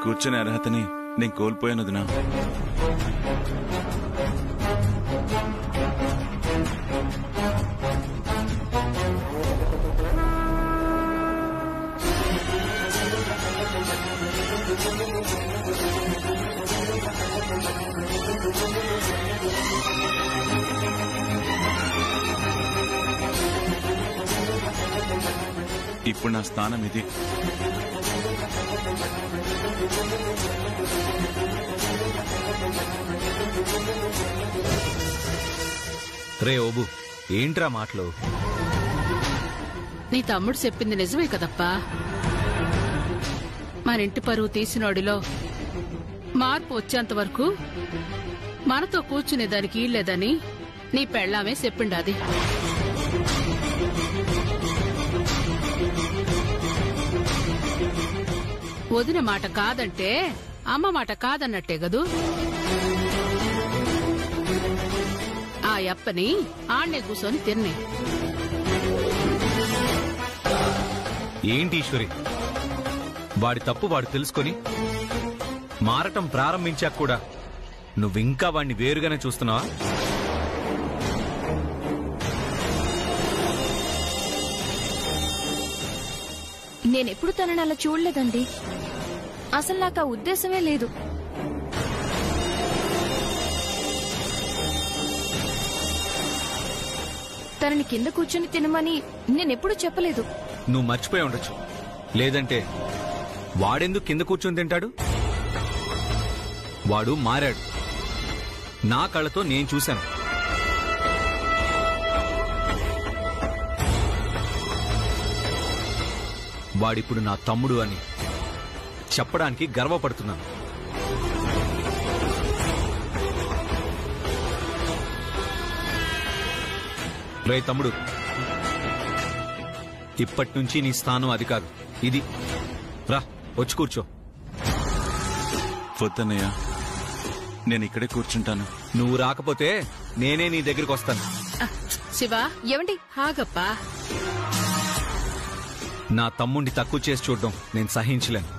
కూర్చునే అర్హతని నేను కోల్పోయాను వదినా. ఇప్పుడు నా స్థానం ఇది. రే ఓబు, ఏంట్రా మాటలు? నీ తమ్ముడు చెప్పింది నిజమే కదప్పా. మనింటి పరువు తీసినోడిలో మార్పు వచ్చేంత వరకు మనతో కూర్చునేదానికి లేదని నీ పెళ్ళామే చెప్పిండాది. వదిన మాట కాదంటే అమ్మ మాట కాదన్నట్టే గదు. ఆ యప్పని ఆణ్ణే కూర్చొని తిన్నే. ఏంటి ఈశ్వరి, వాడి తప్పు వాడు తెలుసుకొని మారటం ప్రారంభించాక కూడా నువ్వింకా వాడిని వేరుగానే చూస్తున్నావా? నేనెప్పుడు తనని అలా చూడలేదండి. అసలు నాకు ఆ ఉద్దేశమే లేదు. తనని కింద కూర్చొని తినమని నేనెప్పుడు చెప్పలేదు. నువ్వు మర్చిపోయి ఉండొచ్చు. లేదంటే వాడెందుకు కింద కూర్చొని తింటాడు? వాడు మారాడు. నా కళ్ళతో నేను చూశాను. వాడిప్పుడు నా తమ్ముడు అని చెప్పడానికి గర్వపడుతున్నాను. రే తమ్ముడు, ఇప్పటి నుంచి నీ స్థానం అది కాదు, ఇది. రా, వచ్చి కూర్చో. వద్దన్నయ్య, నేను ఇక్కడే కూర్చుంటాను. నువ్వు రాకపోతే నేనే నీ దగ్గరికి వస్తాను. శివ, ఏమండి? హాగప్పా. నా తమ్ముడిని తక్కువ చేసి చూడడం నేను సహించలేను.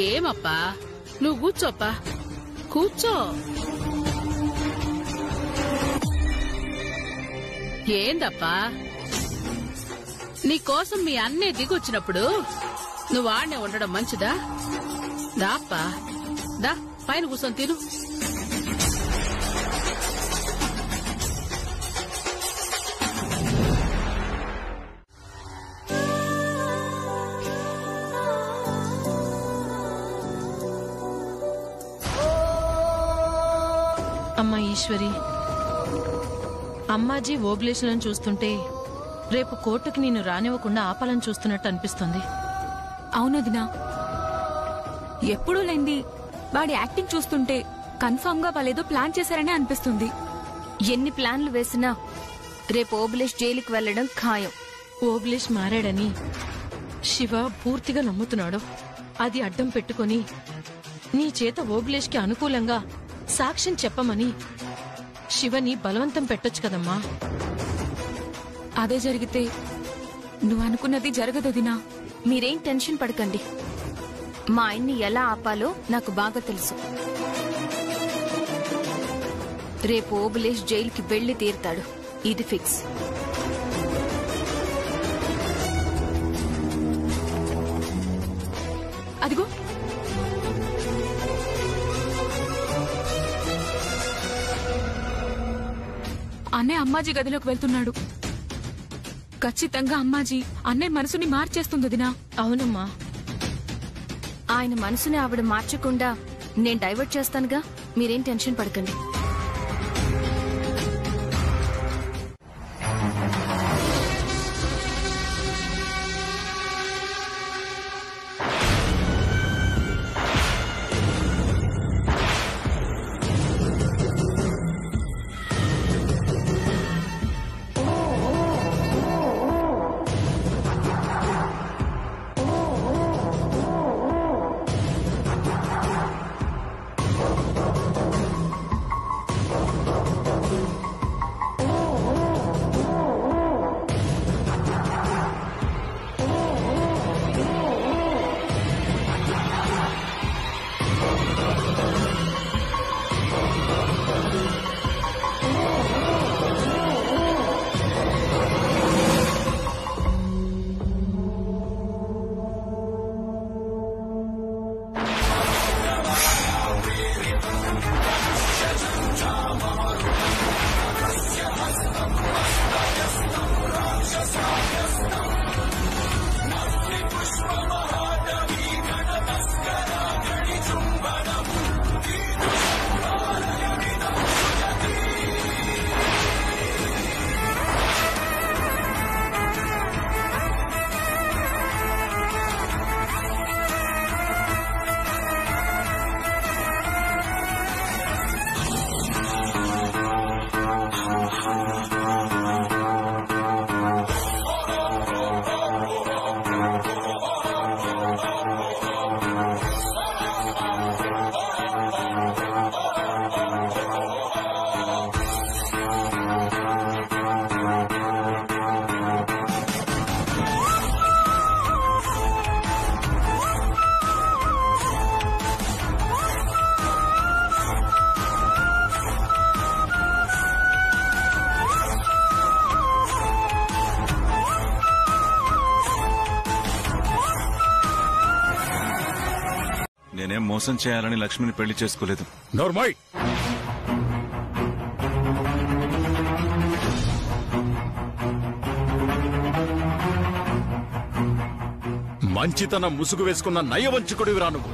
ఏమప్పా, నువ్వు కూర్చోప్పా, కూర్చో. ఏందప్పా, నీకోసం మీ అన్నే దిగొచ్చినప్పుడు నువ్వు ఆడనే ఉండడం మంచిదా? దాప్పా, దా పైన కూర్చొని తిను. అమ్మా ఈశ్వరి, అమ్మాజీ ఓబ్లేషన్లను చూస్తుంటే రేపు కోర్టుకి నిన్ను రానివ్వకుండా ఆపాలని చూస్తున్నట్టు అనిపిస్తుంది. అవును దినా, ఎప్పుడూ లేంది వాడి యాక్టింగ్ చూస్తుంటే కన్ఫర్మ్ గా వాళ్ళేదో ప్లాన్ చేశారనే అనిపిస్తుంది. ఎన్ని ప్లాన్లు వేసినా రేపు ఓబులేష్ జైలుకి వెళ్లడం ఖాయం. ఓబ్లేష్ మారాడని శివ పూర్తిగా నమ్ముతున్నాడు. అది అడ్డం పెట్టుకుని నీ చేత ఓబ్లేష్ కి అనుకూలంగా సాక్ష్యం చెప్పమని శివని బలవంతం పెట్టొచ్చు కదమ్మా. అదే జరిగితే నువ్వు అనుకున్నది జరగదు దినా. మీరేం టెన్షన్ పడకండి. మా ఆయన్ని ఎలా ఆపాలో నాకు బాగా తెలుసు. రేపు ఓబులేష్ జైలుకి వెళ్లి తీరుతాడు, ఇది ఫిక్స్. అదిగో అన్నయ్య అమ్మాజీ గదిలోకి వెళ్తున్నాడు. ఖచ్చితంగా అమ్మాజీ అన్నయ్య మనసుని మార్చేస్తుంది దినా. అవునమ్మా, ఆయన మనసుని ఆవిడ మార్చకుండా నేను డైవర్ట్ చేస్తానుగా, మీరేం టెన్షన్ పడకండి. మోసం చేయాలని లక్ష్మిని పెళ్లి చేసుకోలేదు. నోర్మాయ్, మంచితనం ముసుగు వేసుకున్న నయవంచకుడివిరా నువ్వు.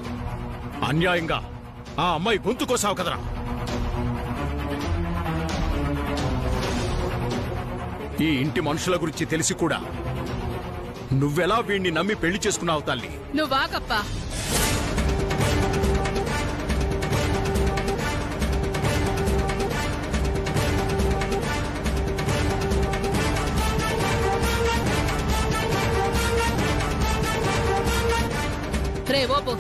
అన్యాయంగా ఆ అమ్మాయి గొంతు కోసావు కదరా. ఈ ఇంటి మనుషుల గురించి తెలిసి కూడా నువ్వెలా వీణ్ణి నమ్మి పెళ్లి చేసుకున్నావు తల్లి? నువ్వాగప్పా. రే ఓపు,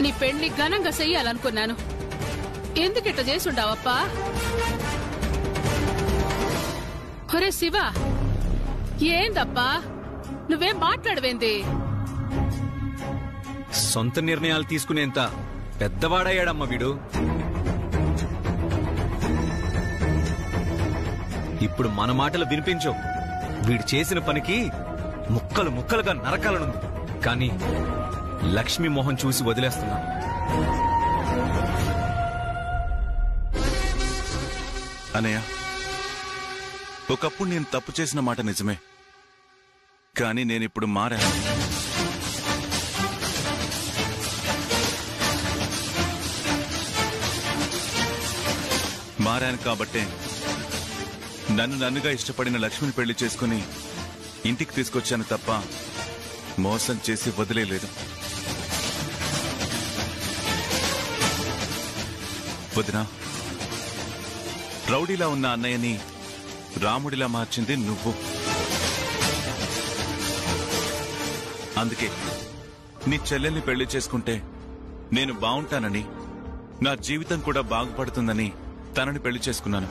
నీ పెళ్లి ఘనంగా చెయ్యాలనుకున్నాను. ఎందుకిట్ట చేసుండావప్పా? ఒరే శివ, ఏందప్పా నువ్వేం మాట్లాడవేంది? సొంత నిర్ణయాలు తీసుకునేంత పెద్దవాడయ్యాడమ్మ వీడు. ఇప్పుడు మన మాటలు వినిపించవు. వీడు చేసిన పనికి ముక్కలు ముక్కలుగా నరకాలనుంది, కానీ లక్ష్మి మొహం చూసి వదిలేస్తున్నా. అనయ్య, ఒకప్పుడు నేను తప్పు చేసిన మాట నిజమే, కానీ నేనిప్పుడు మారాను. మారాను కాబట్టే నన్నుగా ఇష్టపడిన లక్ష్మిని పెళ్లి చేసుకుని ఇంటికి తీసుకొచ్చాను తప్ప మోసం చేసి వదిలేదు. వదినా, రౌడీలా ఉన్న అన్నయ్యని రాముడిలా మార్చింది నువ్వు. అందుకే నీ చెల్లెల్ని పెళ్లి చేసుకుంటే నేను బాగుంటానని, నా జీవితం కూడా బాగుపడుతుందని తనని పెళ్లి చేసుకున్నాను.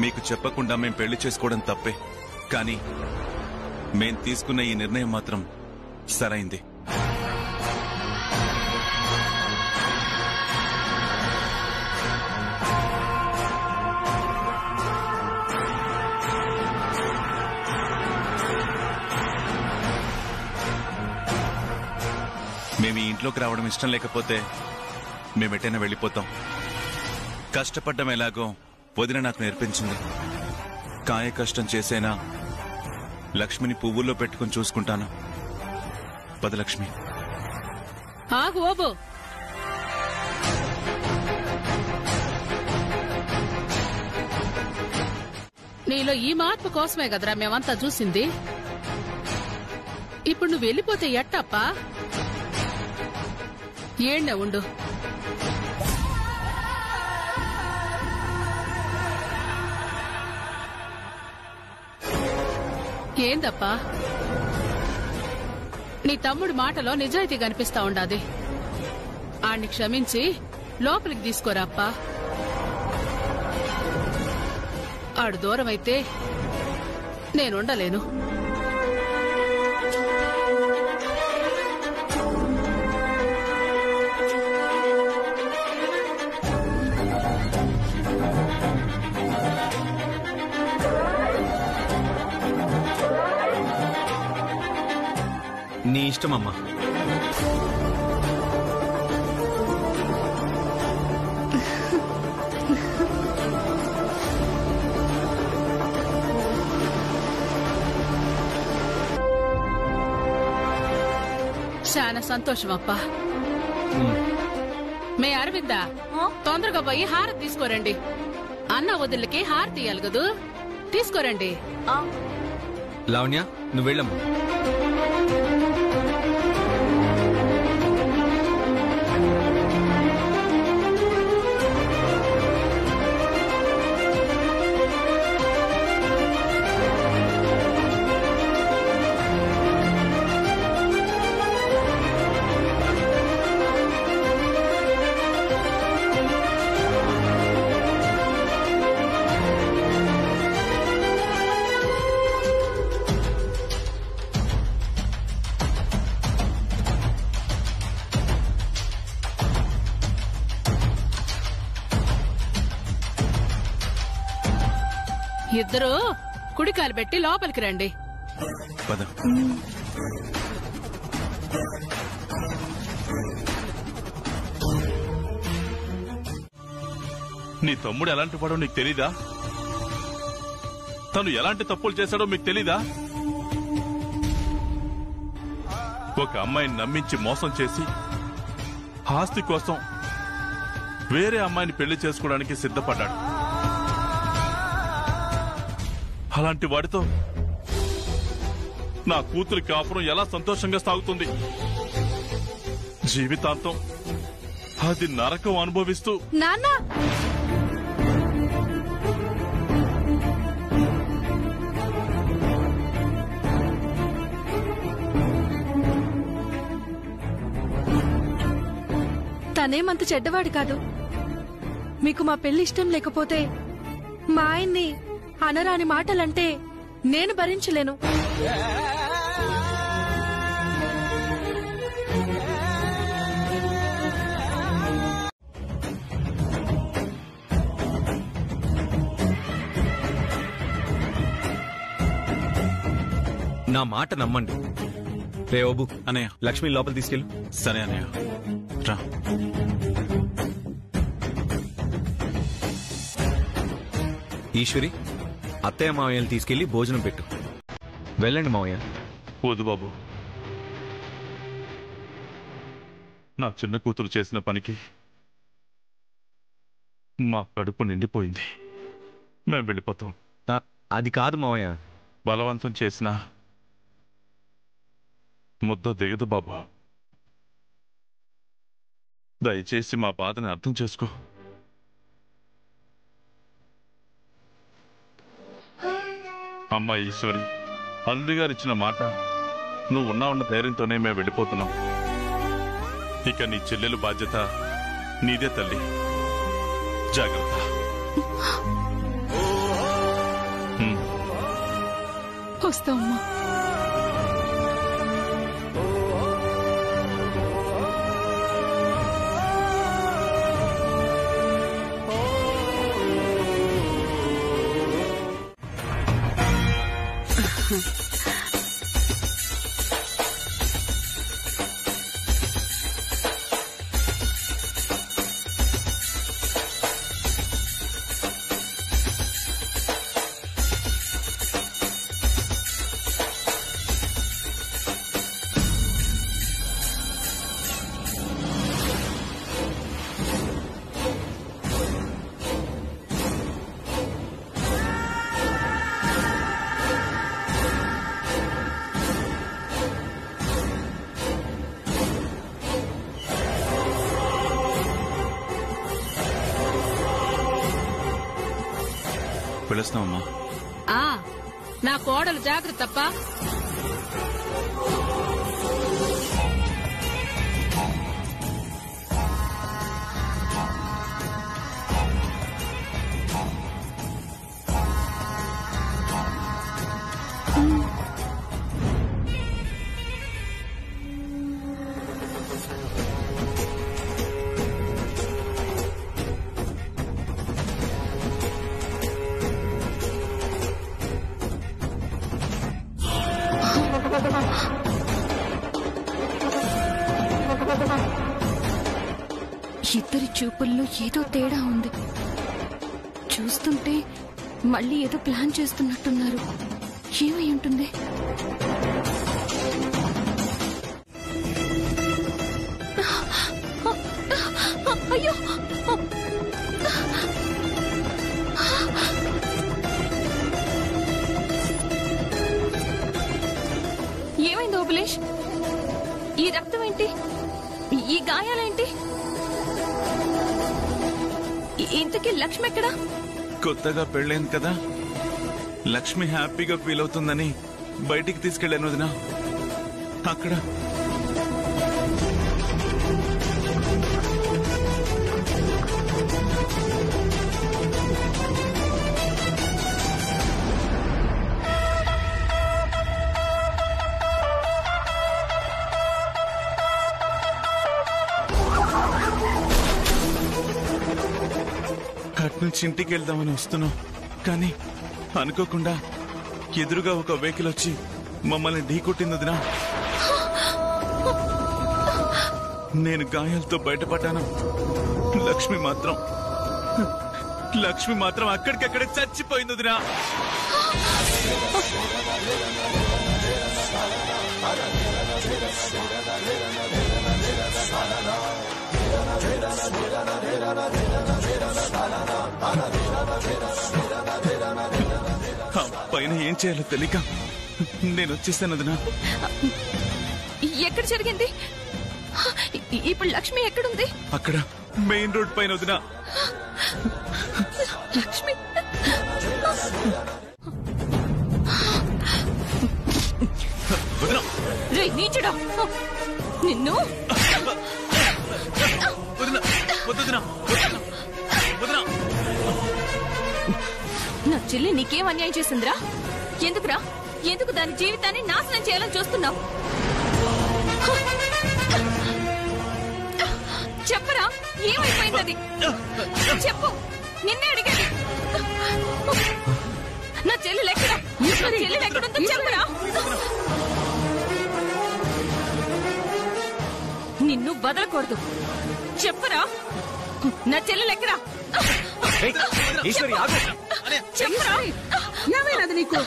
మీకు చెప్పకుండా మేం పెళ్లి చేసుకోవడం తప్పే, కానీ మేం తీసుకున్న ఈ నిర్ణయం మాత్రం సరైంది. మేము ఈ ఇంట్లోకి రావడం ఇష్టం లేకపోతే మేమెటైనా వెళ్ళిపోతాం. కష్టపడ్డం ఎలాగో వదిన నాకు నేర్పించింది. కాయ కష్టం చేసేనా లక్ష్మిని పువ్వుల్లో పెట్టుకుని చూసుకుంటాను. పదలక్ష్మి. ఆగు ఓబో, నీలో ఈ మార్పు కోసమే కదరా మేమంతా చూసింది. ఇప్పుడు నువ్వు వెళ్ళిపోతే ఎట్టప్పా? ఏడ్నే ఉండు. ఏందప్పా, నీ తమ్ముడి మాటలో నిజాయితీ కనిపిస్తా ఉండాది. ఆణ్ణి క్షమించి లోపలికి తీసుకోరాప్పా. ఆడు దూరమైతే నేనుండలేను. నీ ఇష్టమమ్మా. చాలా సంతోషం అప్పా. మే అరవిందా, తొందరగా పోయి హారతి తీసుకోరండి. అన్న వదిలికి హారతి ఇయ్యాలి కదూ, తీసుకోరండి. లావణ్య, నువ్వు వెళ్ళమ్మా. ఇద్దరు కుడికాలు పెట్టి లోపలికి రండి. పద. నీ తమ్ముడు ఎలాంటి వాడో నీకు తెలీదా? తను ఎలాంటి తప్పులు చేశాడో మీకు తెలీదా? ఒక అమ్మాయిని నమ్మించి మోసం చేసి ఆస్తి కోసం వేరే అమ్మాయిని పెళ్లి చేసుకోవడానికి సిద్ధపడ్డాడు. అలాంటి వాడితో నా కూతురి కాపురం ఎలా సంతోషంగా సాగుతుంది? జీవితాంతం అది నరకం అనుభవిస్తూ. నాన్న, తనేమంత చెడ్డవాడు కాదు. మీకు మా పెళ్లి ఇష్టం లేకపోతే మా ఆయన్ని అనరాని మాటలంటే నేను భరించలేను. నా మాట నమ్మండి. రే ఓబు, అన్నయ్య. లక్ష్మి లోపల తీసుకెళ్ళు. సరే అన్నయ్య, రా. ఈశ్వరి, అత్తయ్య మావయ్యని తీసుకెళ్లి భోజనం పెట్టు. వెళ్ళండి మావయ్య. వద్దు బాబు, నా చిన్న కూతురు చేసిన పనికి మా కడుపు నిండిపోయింది. మేము వెళ్ళిపోతాం. అది కాదు మావయ్య. బలవంతం చేసిన ముద్ద దిగదు బాబు. దయచేసి మా బాధని అర్థం చేసుకో. అమ్మా ఈశ్వరి, అల్లుడి గారు ఇచ్చిన మాట నువ్వు ఉన్న ధైర్యంతోనే మేము వెళ్ళిపోతున్నాం. ఇక నీ చెల్లెలు బాధ్యత నీదే తల్లి. జాగ్రత్త. వస్తామ్మా. పిలుస్తామమ్మా. నా కోడలు జాగ్రత్తప్ప. ఇద్దరి చూపుల్లో ఏదో తేడా ఉంది. చూస్తుంటే మళ్ళీ ఏదో ప్లాన్ చేస్తున్నట్టున్నారు. ఏమై ఉంటుంది? అయ్యో, ఏమైంది ఓబులేష్? ఈ రక్తం ఏంటి? ఈ గాయాలేంటి? ఇంతకీ లక్ష్మి ఎక్కడా? కొత్తగా పెళ్ళైంది కదా, లక్ష్మి హ్యాపీగా ఫీల్ అవుతుందని బయటికి తీసుకెళ్ళాను వదినా. అక్కడ అటు నుంచి ఇంటికి వెళ్దామని వస్తున్నాం, కానీ అనుకోకుండా ఎదురుగా ఒక వెహికల్ వచ్చి మమ్మల్ని ఢీకొట్టింది వదినా. నేను గాయాలతో బయటపడ్డాను. లక్ష్మి మాత్రం అక్కడికక్కడే చచ్చిపోయింది వదినా. పైన ఏం చేయాలో తెలియక నేను వచ్చేసాను వదినా. ఎక్కడ జరిగింది? ఇప్పుడు లక్ష్మి ఎక్కడుంది? అక్కడ మెయిన్ రోడ్ పైన వదినా. లక్ష్మి వదినా, రేయ్ నీచుడా, నిన్ను వదినా, వదినా, వదినా. నా చెల్లి నీకేం అన్యాయం చేసిందిరా? ఎందుకురా? ఎందుకు దాని జీవితాన్ని నాశనం చేయాలని చూస్తున్నావు? చెప్పరా, ఏమైపోయింది? అది చెప్పు, నిన్నే అడిగేది. నా చెల్లెలు ఎక్కడ? నా చెల్లెలు ఎక్కడుందో చెప్పరా. నిన్ను వదలకూడదు, చెప్పరా. నా చెల్లెలు ఎక్కడ? ఈశ్వరి ఆగు. చెప్పరా. ఏమైనది నీకు?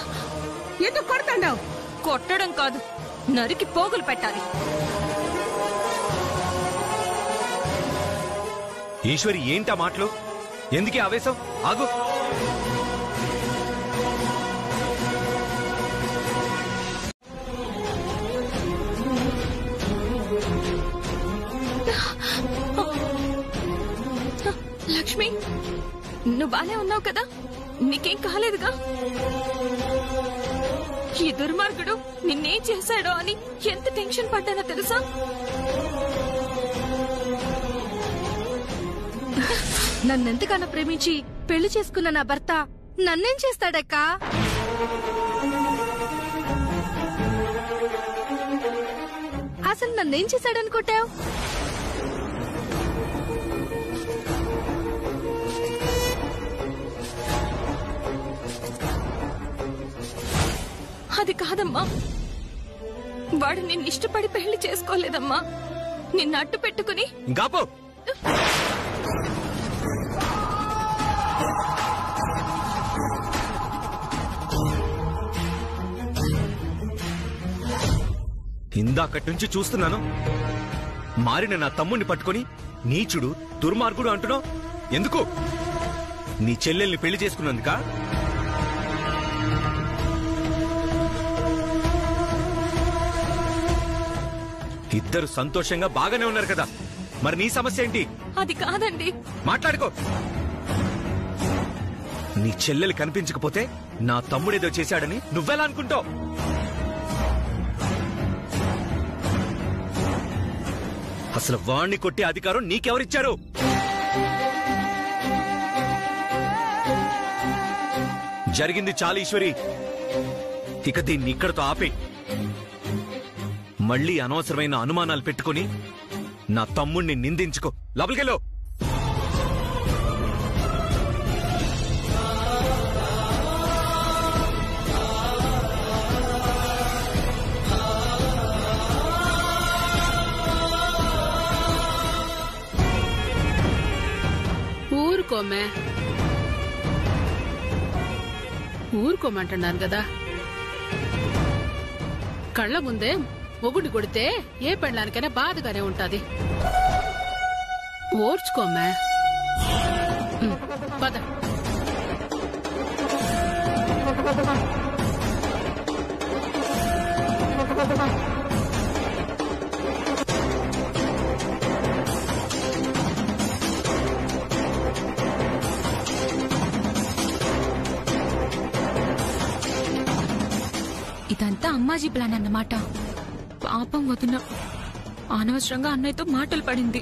ఎందుకు కొడతాండావు? కొట్టడం కాదు, నరికి పోగులు పెట్టాలి. ఈశ్వరి ఏంటా మాటలు? ఎందుకే ఆవేశం? ఆగు. లక్ష్మి, నువ్వు బానే ఉన్నావు కదా? నీకేం కాలేదుగా? ఈ దుర్మార్గుడు నిన్నేం చేశాడో అని ఎంత టెన్షన్ పడ్డానో తెలుసా? నన్నెంతగానో ప్రేమించి పెళ్లి చేసుకున్న నా భర్త నన్నేం చేస్తాడక్కా? అసలు నన్నేం చేశాడనుకుంటావు? అది కాదమ్మా, వాడు నిన్ను ఇష్టపడి పెళ్లి చేసుకోలేదమ్మా. నిన్ను అడ్డు పెట్టుకుని ఇంకాపో. ఇందాకటి నుంచి చూస్తున్నాను, మారిన నా తమ్ముణ్ణి పట్టుకుని నీచుడు, దుర్మార్గుడు అంటున్నావు. ఎందుకు? నీ చెల్లెల్ని పెళ్లి చేసుకున్నందుకా? ఇద్దరు సంతోషంగా బాగానే ఉన్నారు కదా, మరి నీ సమస్య ఏంటి? అది కాదండి. మాట్లాడుకో. నీ చెల్లెలు కనిపించకపోతే నా తమ్ముడేదో చేశాడని నువ్వెలా అనుకుంటావు? అసలు వాణ్ణి కొట్టే అధికారం నీకెవరిచ్చారు? జరిగింది చాలు ఈశ్వరి, ఇక దీన్ని ఇక్కడతో ఆపే. మళ్ళీ అనవసరమైన అనుమానాలు పెట్టుకుని నా తమ్ముణ్ణి నిందించుకో. లోపలికెళ్ళు. ఊరుకోమే, ఊరుకోమంటున్నాను కదా. కళ్ళ ముందే మొగుడిని కొడితే ఏ పెళ్ళానికైనా బాధగానే ఉంటది. ఓర్చుకోమే. పద. ఇదంతా అమ్మాజీ ప్లాన్ అన్నమాట. పాపం వదిన అనవసరంగా అన్నయ్యతో మాటలు పడింది.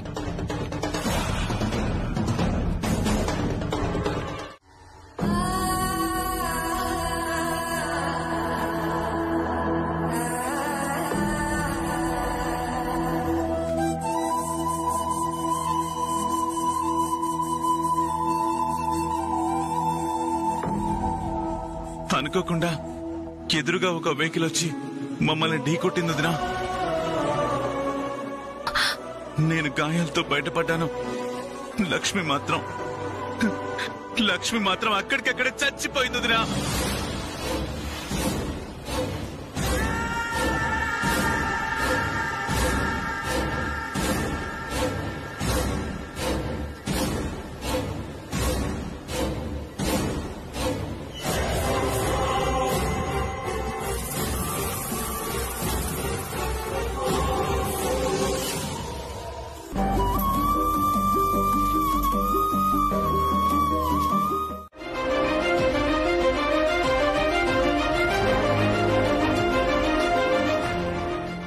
అనుకోకుండా ఎదురుగా ఒక వెహికల్ వచ్చి మమ్మల్ని ఢీకొట్టింది వదినా. నేను గాయాలతో బయటపడ్డాను. లక్ష్మి మాత్రం అక్కడికక్కడే చచ్చిపోయింది వదినా.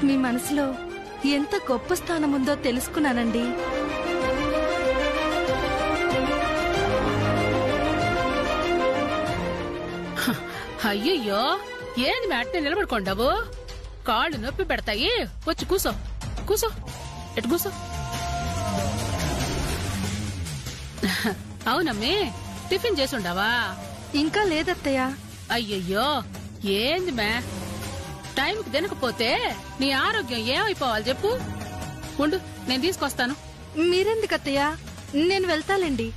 మీ మనసులో ఎంత గొప్ప స్థానం ఉందో తెలుసుకున్నానండి. అయ్యయ్యో, ఏంది మ్యాట్నే నిలబడుకోండావు? కాళ్ళు నొప్పి పెడతాయి. వచ్చి కూసో కూసో, ఎటు కూసో. అవునమ్మి, టిఫిన్ చేసుండావా? ఇంకా లేదత్తయ్య. అయ్యయ్యో, ఏంది మ్యా, టైంకి తినకపోతే నీ ఆరోగ్యం ఏమైపోవాలి చెప్పు. ఉండు, నేను తీసుకొస్తాను. మీరెందుకత్తయ్య, నేను వెళ్తాలేండి.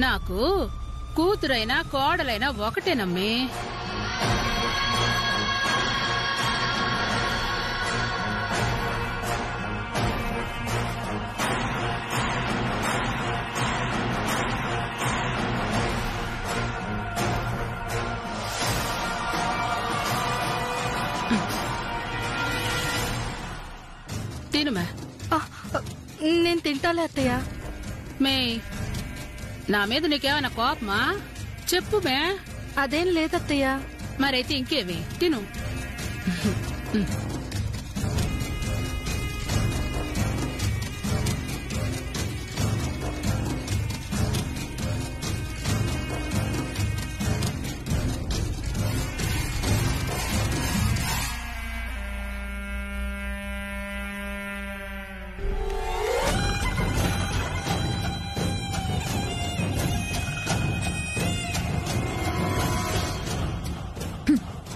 నాకు కూతురైనా కోడలైనా ఒకటేనమ్మి. తినుమే. నేను తింటాలే అత్తయ్య. మే, నా మీద నీకేమైనా కోపమా చెప్పు మే. అదేం లేదత్తయ్య. మరైతే ఇంకేవి తిను.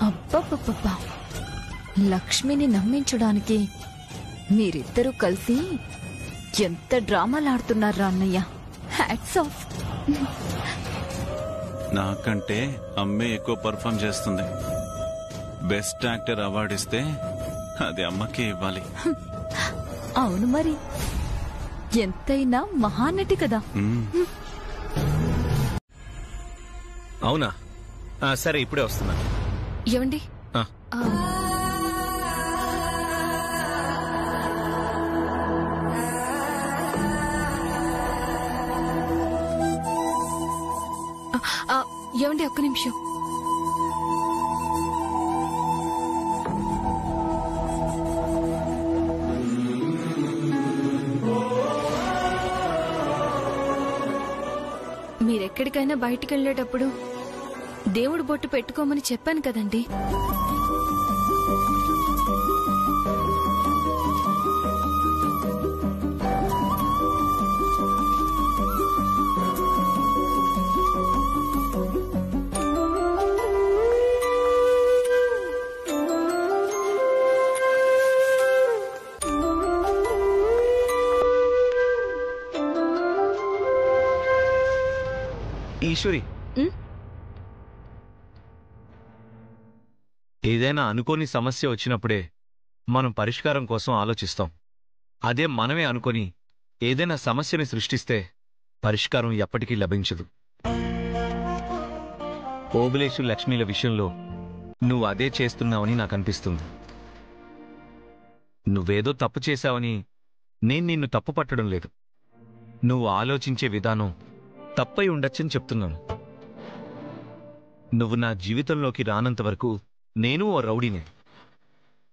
అబ్బబ్బబ్బబ్బా, లక్ష్మిని నమ్మించడానికి మీరిద్దరూ కలిసి ఎంత డ్రామాలాడుతున్నారా అన్నయ్య. Hats off. నాకంటే అమ్మే ఎక్కువ పర్ఫామ్ చేస్తుంది. బెస్ట్ యాక్టర్ అవార్డు ఇస్తే అది అమ్మకే ఇవ్వాలి. అవును మరి, ఎంతైనా మహానటి కదా. అవునా? సరే, ఇప్పుడే వస్తున్నా. ఏమండి? ఏమండి, ఒక్క నిమిషం. మీరెక్కడికైనా బయటికి వెళ్ళేటప్పుడు దేవుడు బొట్టు పెట్టుకోమని చెప్పాను కదండి. ఈశ్వరి, ఏదైనా అనుకోని సమస్య వచ్చినప్పుడే మనం పరిష్కారం కోసం ఆలోచిస్తాం. అదే మనమే అనుకొని ఏదైనా సమస్యని సృష్టిస్తే పరిష్కారం ఎప్పటికీ లభించదు. ఓబులేషు లక్ష్మీల విషయంలో నువ్వు అదే చేస్తున్నావని నాకనిపిస్తుంది. నువ్వేదో తప్పు చేశావని నేను నిన్ను తప్పు పట్టడం లేదు. నువ్వు ఆలోచించే విధానం తప్పై ఉండొచ్చని చెప్తున్నాను. నువ్వు నా జీవితంలోకి రానంతవరకు నేను ఓ రౌడీనే.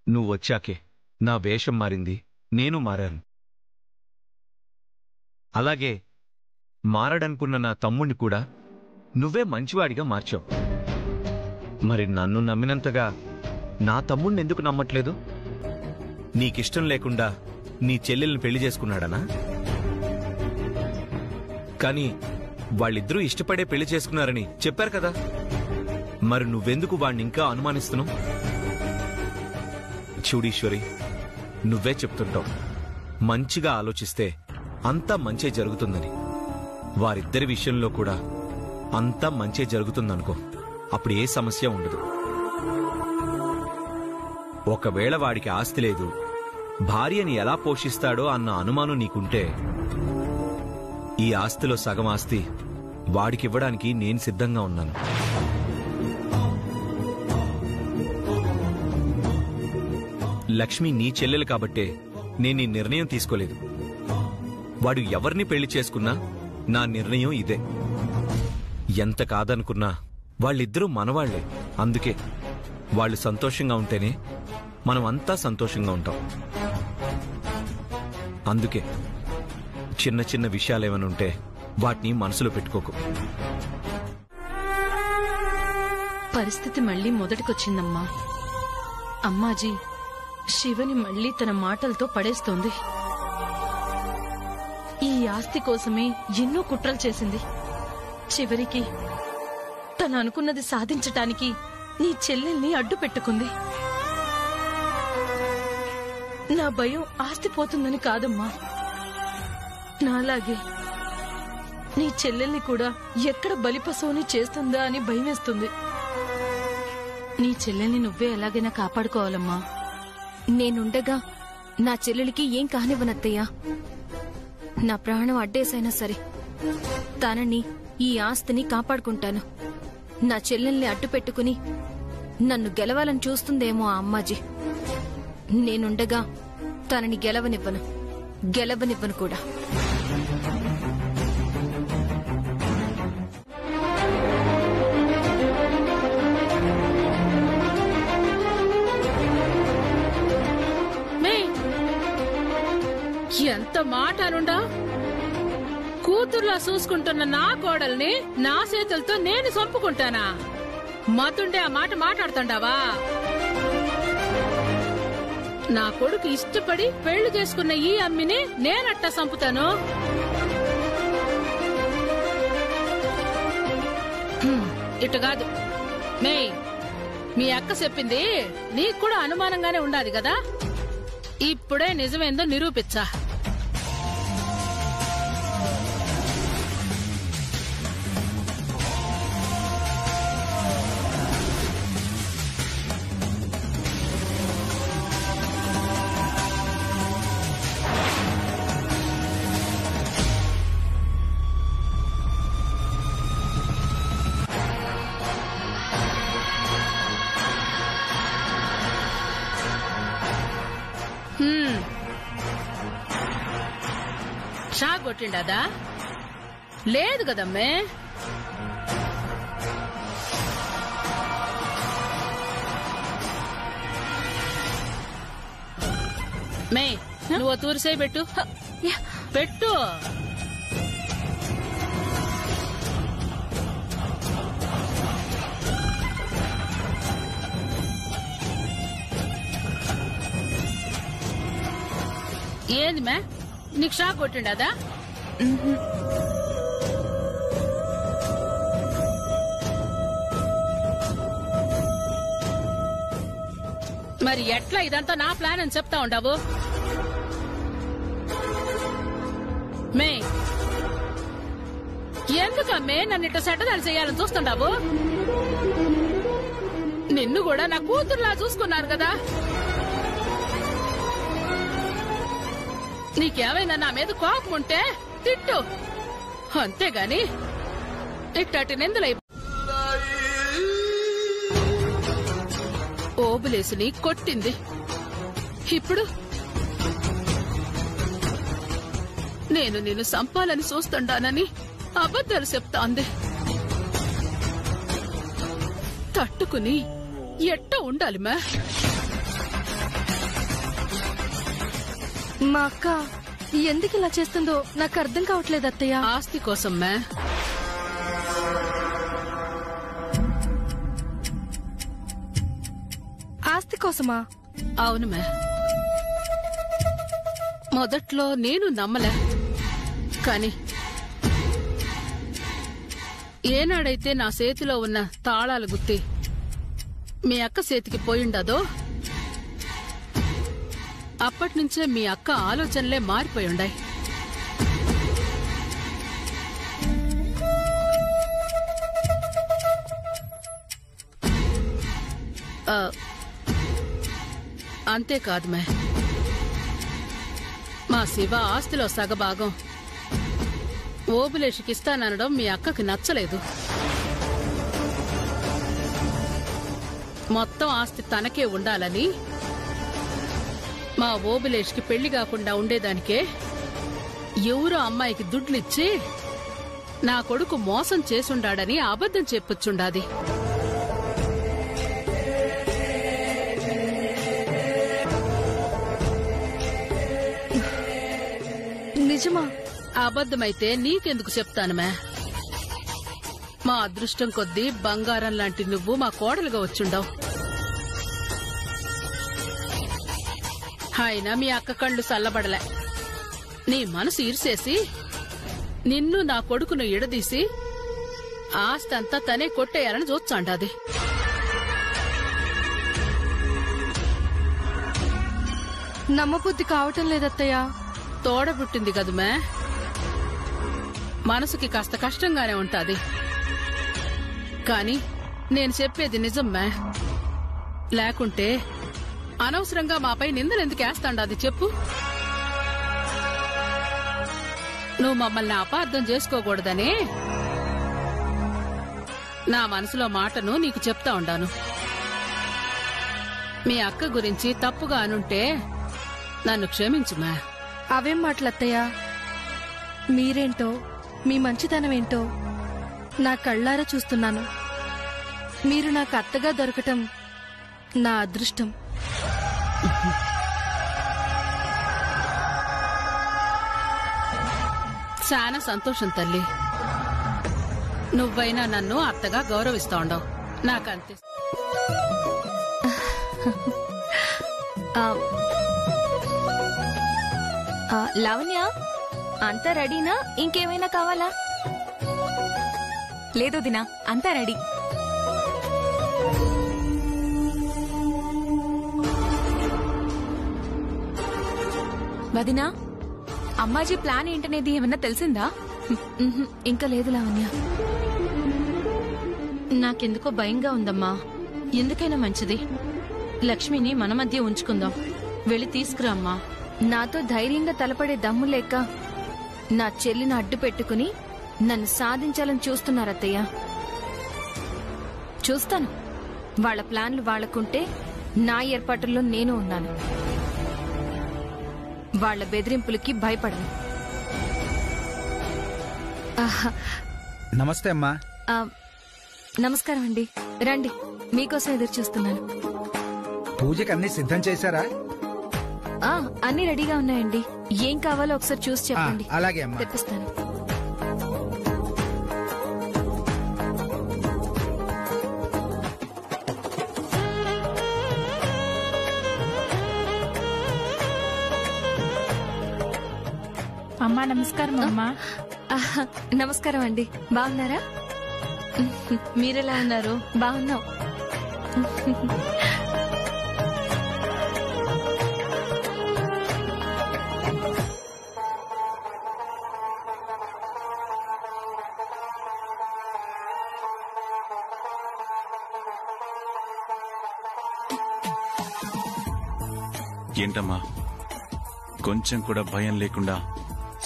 నువ్వు వచ్చాకే నా వేషం మారింది, నేను మారాను. అలాగే మారడనుకున్న నా తమ్ముణ్ణి కూడా నువ్వే మంచివాడిగా మార్చావు. మరి నన్ను నమ్మినంతగా నా తమ్ముణ్ణి ఎందుకు నమ్మట్లేదు? నీకిష్టం లేకుండా నీ చెల్లెల్ని పెళ్లి చేసుకున్నాడనా? కానీ వాళ్ళిద్దరూ ఇష్టపడే పెళ్లి చేసుకున్నారని చెప్పారు కదా. మరి నువ్వెందుకు వాణ్ణి ఇంకా అనుమానిస్తున్నావు? చూడీశ్వరి, నువ్వే చెప్తుంటావు మంచిగా ఆలోచిస్తే అంతా మంచే జరుగుతుందని. వారిద్దరి విషయంలో కూడా అంతా మంచే జరుగుతుందనుకో, అప్పుడు ఏ సమస్య ఉండదు. ఒకవేళ వాడికి ఆస్తి లేదు, భార్యని ఎలా పోషిస్తాడో అన్న అనుమానం నీకుంటే ఈ ఆస్తిలో సగం ఆస్తి వాడికివ్వడానికి నేను సిద్ధంగా ఉన్నాను. లక్ష్మి నీ చెల్లెలు కాబట్టే నేను ఈ నిర్ణయం తీసుకోలేదు. వాడు ఎవరిని పెళ్లి చేసుకున్నా నా నిర్ణయం ఇదే. ఎంత కాదనుకున్నా వాళ్ళిద్దరూ మనవాళ్లే. అందుకే వాళ్ళు సంతోషంగా ఉంటేనే మనం అంతా సంతోషంగా ఉంటాం. అందుకే చిన్న చిన్న విషయాలేమైనా ఉంటే వాటిని మనసులో పెట్టుకోకు. పరిస్థితి మళ్లీ మొదటికొచ్చిందమ్మా. అమ్మాజీ శివని మళ్లీ తన మాటలతో పడేస్తోంది. ఈ ఆస్తి కోసమే ఎన్నో కుట్రలు చేసింది. చివరికి తను అనుకున్నది సాధించటానికి నీ చెల్లెల్ని అడ్డు పెట్టుకుంది. నా భయం ఆస్తి పోతుందని కాదమ్మా, నాలాగే నీ చెల్లెల్ని కూడా ఎక్కడ బలిపశువుని చేస్తుందా అని భయమేస్తుంది. నీ చెల్లెల్ని నువ్వే ఎలాగైనా కాపాడుకోవాలమ్మా. నేనుండగా నా చెల్లెలికి ఏం కానివ్వనత్తయ్యా. నా ప్రాణం అడ్డేసైనా సరే తనని, ఈ ఆస్తిని కాపాడుకుంటాను. నా చెల్లెల్ని అడ్డు పెట్టుకుని నన్ను గెలవాలని చూస్తుందేమో ఆ అమ్మాజీ. నేనుండగా తనని గెలవనివ్వను కూడా. ఎంత మాట అనుండా! కూతుర్లా చూసుకుంటున్న నా కోడల్ని నా చేతులతో నేను చంపుకుంటానా? మతుండే ఆ మాట మాట్లాడుతుండావా? నా కొడుకు ఇష్టపడి పెళ్లి చేసుకున్న ఈ అమ్మిని నేనట్టా చంపుతాను? ఇటు కాదు మే, మీ అక్క చెప్పింది నీకు కూడా అనుమానంగానే ఉండాలి కదా. ఇప్పుడే నిజమేందో నిరూపించా. షాక్ కొట్టిండదా? లేదు కదమ్మే. మే, నువ్వు తూరిసే పెట్టు. పెట్టు. ఏంది మే, నీకు షాక్ కొట్టిండదా? మరి ఎట్లా ఇదంతా నా ప్లాన్ అని చెప్తా ఉండవు? మే, ఎందుకమ్మే నన్ను ఇట్లా సెట్టదారి చేయాలని చూస్తుండవు? నిన్ను కూడా నా కూతురులా చూసుకున్నాను కదా. నీకేమైనా నా మీద కోపం ఉంటే తిట్టు, అంతేగాని ఇట్టటి నిందులై. ఓబులేసుని కొట్టింది, ఇప్పుడు నేను నిన్ను సంపాలని చూస్తుండానని అబద్ధాలు చెప్తాంది. తట్టుకుని ఎట్ట ఉండాలి మా? మా అక్క ఎందుకు ఇలా చేస్తుందో నాకు అర్థం కావట్లేదు అత్తయ్య. ఆస్తి కోసం మే. ఆస్తి కోసమా? అవును మే. మొదట్లో నేను నమ్మలే, కాని ఏనాడైతే నా చేతిలో ఉన్న తాళాలు గుత్తి మీ అక్క చేతికి పోయిండదో అప్పటినుంచే మీ అక్క ఆలోచనలే మారిపోయుండాయి. అంతేకాదు మా శివ ఆస్తిలో సగభాగం ఓబులేషికిస్తాననడం మీ అక్కకి నచ్చలేదు. మొత్తం ఆస్తి తనకే ఉండాలని మా ఓబులేష్కి పెళ్లి కాకుండా ఉండేదానికే ఎవరో అమ్మాయికి దుడ్లిచ్చి నా కొడుకు మోసం చేసుండాడని అబద్ధం చెప్పుచ్చుండాది. నిజమా? అబద్ధమైతే నీకెందుకు చెప్తాను మా అదృష్టం కొద్దీ బంగారం లాంటి నువ్వు మా కోడలుగా వచ్చుండవు. అయినా మీ అక్క కళ్ళు చల్లబడలే. నీ మనసు ఇరిసేసి నిన్ను నా కొడుకును ఎడదీసి ఆస్తంతా తనే కొట్టేయాలని చూచాండాది. నమ్మబుద్ధి కావటం లేదత్తయ్యా. తోడబుట్టింది కదు మనసుకి కాస్త కష్టంగానే ఉంటాది. కాని నేను చెప్పేది నిజం లేకుంటే అనవసరంగా మాపై నిందలెందుకు వేస్తాండాది చెప్పు. నువ్వు మమ్మల్ని అపార్థం చేసుకోకూడదని నా మనసులో మాటను నీకు చెప్తా ఉండాను. మీ అక్క గురించి తప్పుగా అనుంటే నన్ను క్షమించు అవేం మాటలత్తయ్యా? మీరేంటో మీ మంచితనమేంటో నా కళ్ళారా చూస్తున్నాను. మీరు నాకు అత్తగా దొరకటం నా అదృష్టం. చాలా సంతోషం తల్లి. నువ్వైనా నన్ను అత్తగా గౌరవిస్తా ఉండవు. నాకంతే. లావణ్య, అంతా రెడీనా? ఇంకేమైనా కావాలా? లేదు దినా, అంతా రెడీ. వదినా, అమ్మాజీ ప్లాన్ ఏంటనేది ఏమన్నా తెలిసిందా? ఇంకా లేదు లావణ్య. నాకెందుకో భయంగా ఉందమ్మా. ఎందుకైనా మంచిది లక్ష్మిని మన మధ్య ఉంచుకుందాం. వెళ్ళి తీసుకురా అమ్మా. నాతో ధైర్యంగా తలపడే దమ్ము లేక నా చెల్లిని అడ్డు పెట్టుకుని నన్ను సాధించాలని చూస్తున్నారత్తయ్య. చూస్తాను. వాళ్ల ప్లాన్లు వాళ్లకుంటే నా ఏర్పాటుల్లో నేను ఉన్నాను. వాళ్ల బెదిరింపులకి భయపడను. నమస్తే అమ్మా. నమస్కారం అండి. రండి, మీకోసం ఎదురు చూస్తున్నాను. పూజకి అన్ని సిద్ధం చేశారా? అన్ని రెడీగా ఉన్నాయండి. ఏం కావాలో ఒకసారి చూసి చెప్పండి. అలాగే అమ్మా, తెప్పిస్తాను. అమ్మా నమస్కారం. అమ్మా నమస్కారం అండి. బాగున్నారా? మీరెలా ఉన్నారు? బాగున్నాం. ఏంటమ్మా, కొంచెం కూడా భయం లేకుండా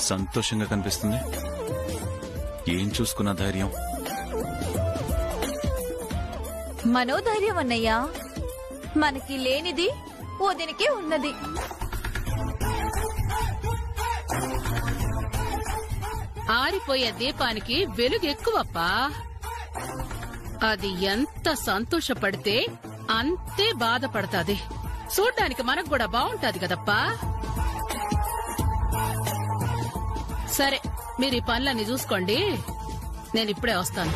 సంతోషంగా కనిపిస్తుంది. ఏం చూసుకున్న ధైర్యం? మనోధైర్యం అన్నయ్యా. మనకి లేనిది వదినకే ఉన్నది. ఆరిపోయే దీపానికి వెలుగు ఎక్కువప్పా. అది ఎంత సంతోషపడితే అంతే బాధపడతాది. చూడ్డానికి మనకు కూడా బాగుంటాది కదప్పా. సరే, మీరు ఈ పనులన్నీ చూసుకోండి. నేను ఇప్పుడే వస్తాను.